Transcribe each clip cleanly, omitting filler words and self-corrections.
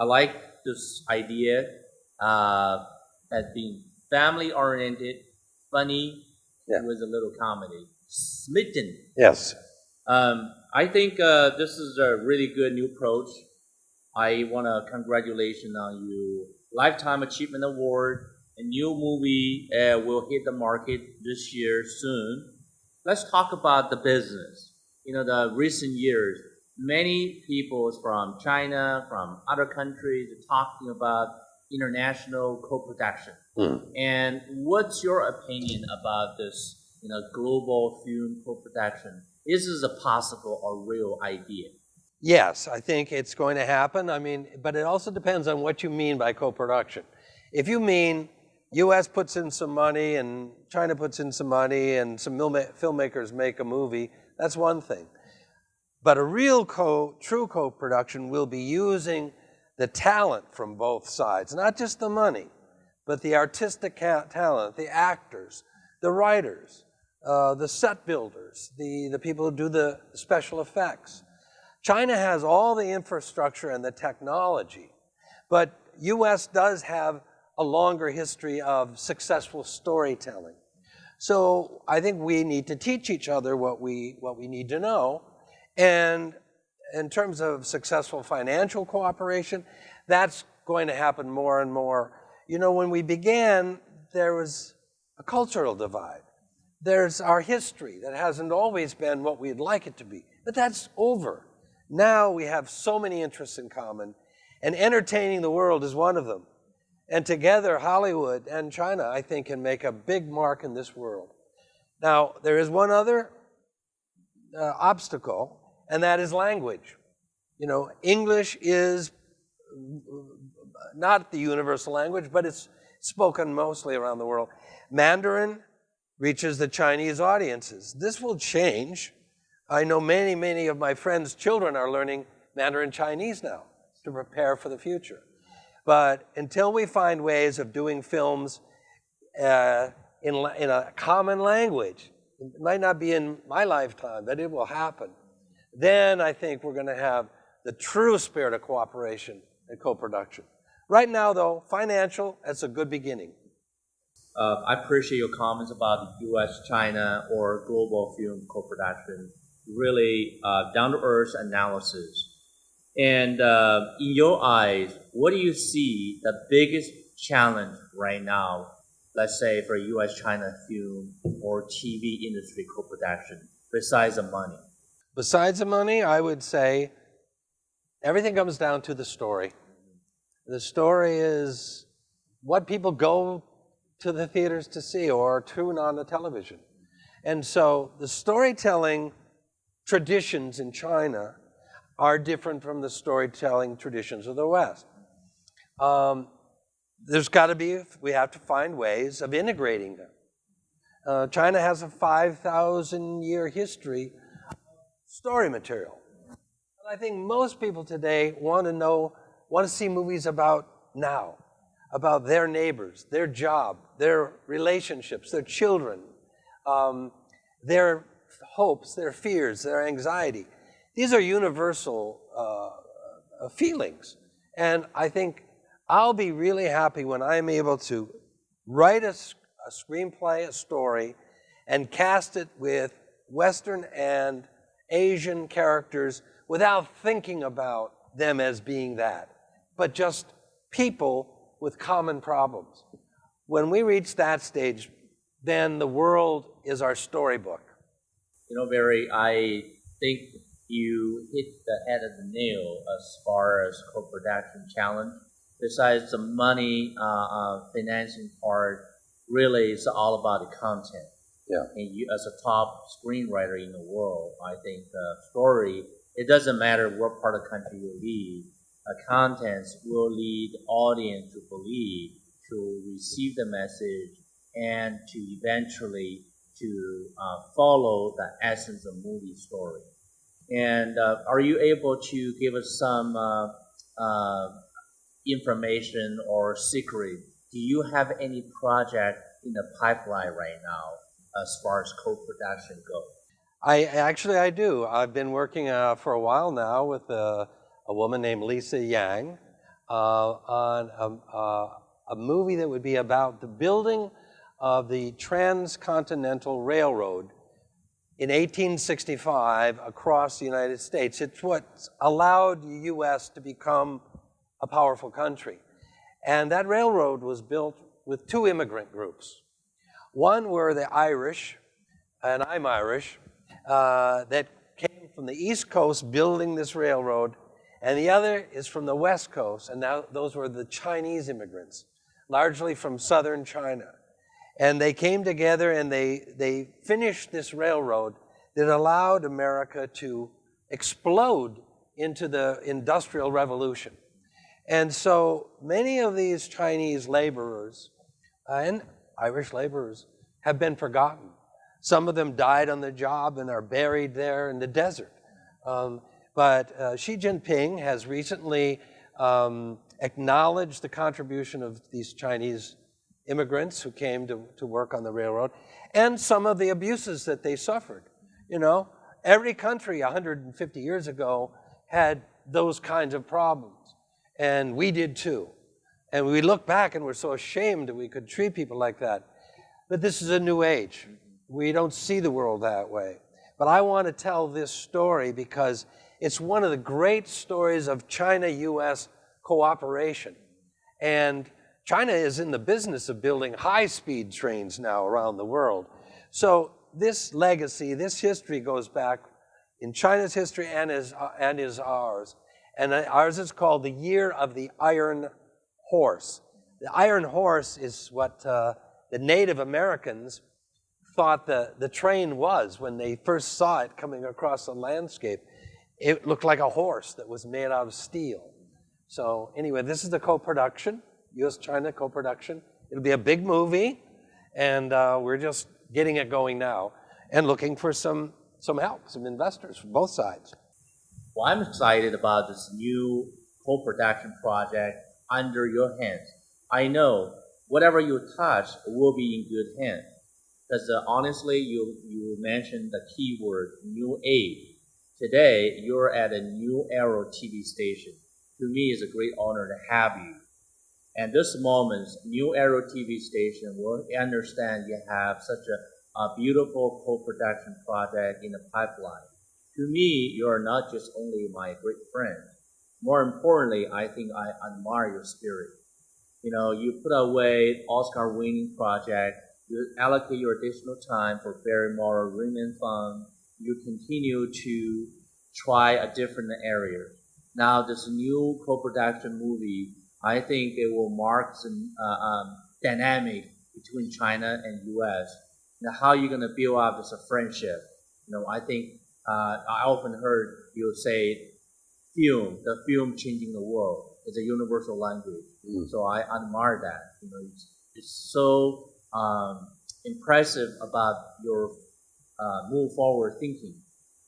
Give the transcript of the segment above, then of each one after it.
I like this idea as being family-oriented, funny, with a little comedy. Smitten. Yes. I think this is a really good new approach. I want to congratulate on you. Lifetime Achievement Award. A new movie will hit the market this year soon. Let's talk about the business. You know, the recent years, many people from China, from other countries, are talking about international co-production. And what's your opinion about this, global film co-production? Is this a possible or real idea? Yes, I think it's going to happen. I mean, but it also depends on what you mean by co-production. If you mean U.S. puts in some money and China puts in some money and some filmmakers make a movie, that's one thing. But a real true co-production will be using the talent from both sides, not just the money, but the artistic talent, the actors, the writers, the set builders, the people who do the special effects. China has all the infrastructure and the technology, but U.S. does have a longer history of successful storytelling. So I think we need to teach each other what we need to know. And in terms of successful financial cooperation, that's going to happen more and more. You know, when we began, there was a cultural divide. There's our history that hasn't always been what we'd like it to be, but that's over. Now we have so many interests in common, and entertaining the world is one of them. And together, Hollywood and China, I think, can make a big mark in this world. Now, there is one other obstacle, and that is language. You know, English is not the universal language, but it's spoken mostly around the world. Mandarin reaches the Chinese audiences. This will change. I know many of my friends' children are learning Mandarin Chinese now to prepare for the future. But until we find ways of doing films in a common language, it might not be in my lifetime, but it will happen. Then I think we're going to have the true spirit of cooperation and co-production. Right now, though, financial, that's a good beginning. I appreciate your comments about U.S.-China or global film co-production. Really down-to-earth analysis. And in your eyes, what do you see the biggest challenge right now, let's say for U.S.-China film or TV industry co-production, besides the money? Besides the money, I would say everything comes down to the story. The story is what people go to the theaters to see or tune on the television. And so the storytelling traditions in China are different from the storytelling traditions of the West. There's got to be, we have to find ways of integrating them. China has a 5,000-year history of story material. And I think most people today want to see movies about now, about their neighbors, their job, their relationships, their children, their hopes, their fears, their anxiety. These are universal feelings. And I think I'll be really happy when I'm able to write a screenplay, a story, and cast it with Western and Asian characters without thinking about them as being that, but just people with common problems. When we reach that stage, then the world is our storybook. You know, Barry, I think you hit the head of the nail as far as co-production challenge. Besides the money, financing part, really it's all about the content. Yeah. And you, as a top screenwriter in the world, I think the story, it doesn't matter what part of the country you lead, contents will lead the audience to believe, to receive the message, and to eventually to follow the essence of movie story. And are you able to give us some information or secret? Do you have any project in the pipeline right now as far as co-production goes? I do. I've been working for a while now with a woman named Lisa Yang on a movie that would be about the building of the Transcontinental Railroad in 1865 across the United States. It's what allowed the U.S. to become a powerful country. And that railroad was built with two immigrant groups. One were the Irish, and I'm Irish, that came from the East Coast building this railroad, and the other is from the West Coast, and now those were the Chinese immigrants, largely from southern China. And they came together and they finished this railroad that allowed America to explode into the Industrial Revolution. And so many of these Chinese laborers and Irish laborers have been forgotten. Some of them died on the job and are buried there in the desert. But Xi Jinping has recently acknowledged the contribution of these Chinese immigrants who came to work on the railroad and some of the abuses that they suffered. You know, every country 150 years ago had those kinds of problems, and we did too. And we look back and we're so ashamed that we could treat people like that. But this is a new age. We don't see the world that way. But I want to tell this story because it's one of the great stories of China-U.S. cooperation. And China is in the business of building high-speed trains now around the world. So this legacy, this history goes back in China's history and is ours. And ours is called the Year of the Iron Horse. The Iron Horse is what the Native Americans thought the train was when they first saw it coming across the landscape. It looked like a horse that was made out of steel. So anyway, this is the co-production, U.S.-China co-production. It'll be a big movie, and we're just getting it going now and looking for some help, some investors from both sides. Well, I'm excited about this new co-production project under your hands. I know whatever you touch will be in good hands. Because honestly, you mentioned the key word, new age. Today, you're at a new Arrow TV station. To me, it's a great honor to have you. And this moment, new Arrow TV station will understand you have such a beautiful co-production project in the pipeline. To me, you're not just only my great friend. More importantly, I think I admire your spirit. You know, you put away Oscar-winning project. You allocate your additional time for Barry Morrow Remain Fund. You continue to try a different area. Now, this new co-production movie, I think it will mark some dynamic between China and U.S. Now, how you're going to build up this friendship? You know, I think I often heard you say, the film changing the world is a universal language. So I admire that. You know, it's so impressive about your move forward thinking.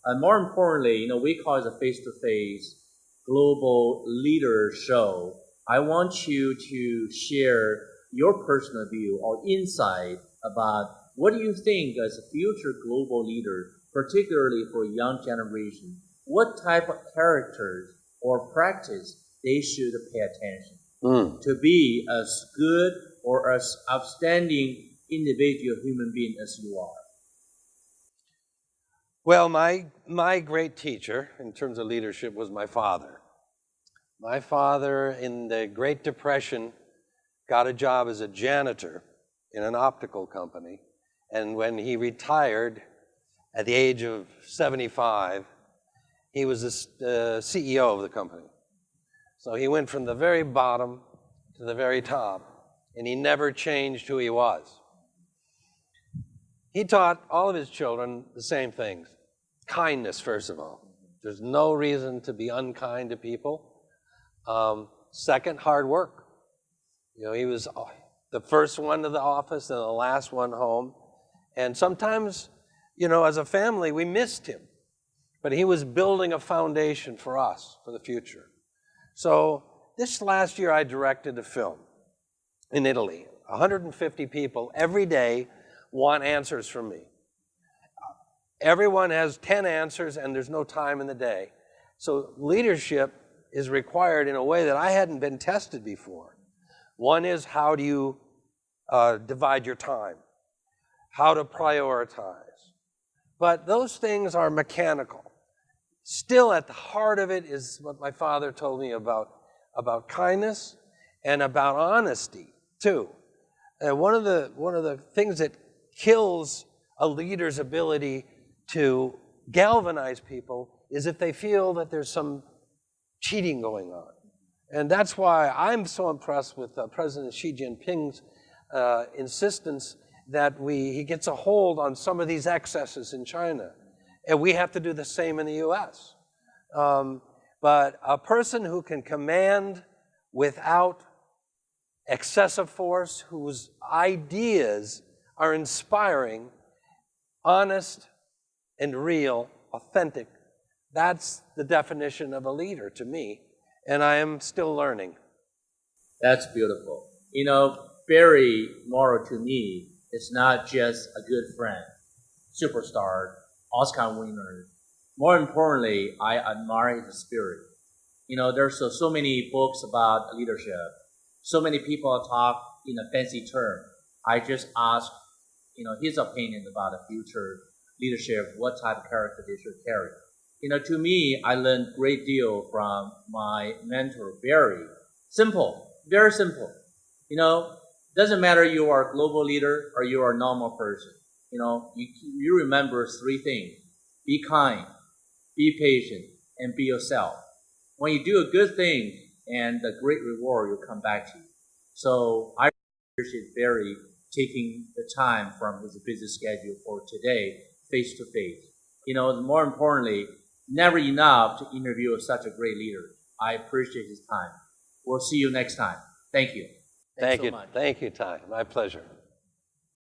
And more importantly, you know, we call it a face-to-face global leader show. I want you to share your personal view or insight about what do you think as a future global leader, particularly for young generation, what type of characters or practice they should pay attention to be as good or as outstanding individual human being as you are? Well, my great teacher in terms of leadership was my father. My father in the Great Depression got a job as a janitor in an optical company. And when he retired at the age of 75, he was the CEO of the company. So he went from the very bottom to the very top, and he never changed who he was. He taught all of his children the same things. Kindness, first of all. There's no reason to be unkind to people. Second, hard work. You know, he was the first one to the office and the last one home. And sometimes, you know, as a family, we missed him. But he was building a foundation for us, for the future. So this last year, I directed a film in Italy. 150 people every day want answers from me. Everyone has 10 answers, and there's no time in the day. So leadership is required in a way that I hadn't been tested before. One is, how do you divide your time? How to prioritize? But those things are mechanical. Still at the heart of it is what my father told me about kindness and about honesty too. One of the things that kills a leader's ability to galvanize people is if they feel that there's some cheating going on. And that's why I'm so impressed with President Xi Jinping's insistence that he gets a hold on some of these excesses in China. And we have to do the same in the US. But a person who can command without excessive force, whose ideas are inspiring, honest and real, authentic, that's the definition of a leader to me. And I am still learning. That's beautiful. You know, Barry Morrow to me is not just a good friend, superstar, Oscar winner. More importantly, I admire his spirit. You know, there's so many books about leadership. So many people talk in a fancy term. I just ask, you know, his opinion about the future leadership, what type of character they should carry. You know, to me, I learned a great deal from my mentor, Barry. Simple, very simple. You know, doesn't matter you are a global leader or you are a normal person. You know, you remember three things. Be kind, be patient, and be yourself. When you do a good thing, and the great reward will come back to you. So I appreciate Barry taking the time from his busy schedule for today, face to face. You know, more importantly, never enough to interview such a great leader. I appreciate his time. We'll see you next time. Thank you. Thank you. Thank you, Ty. My pleasure.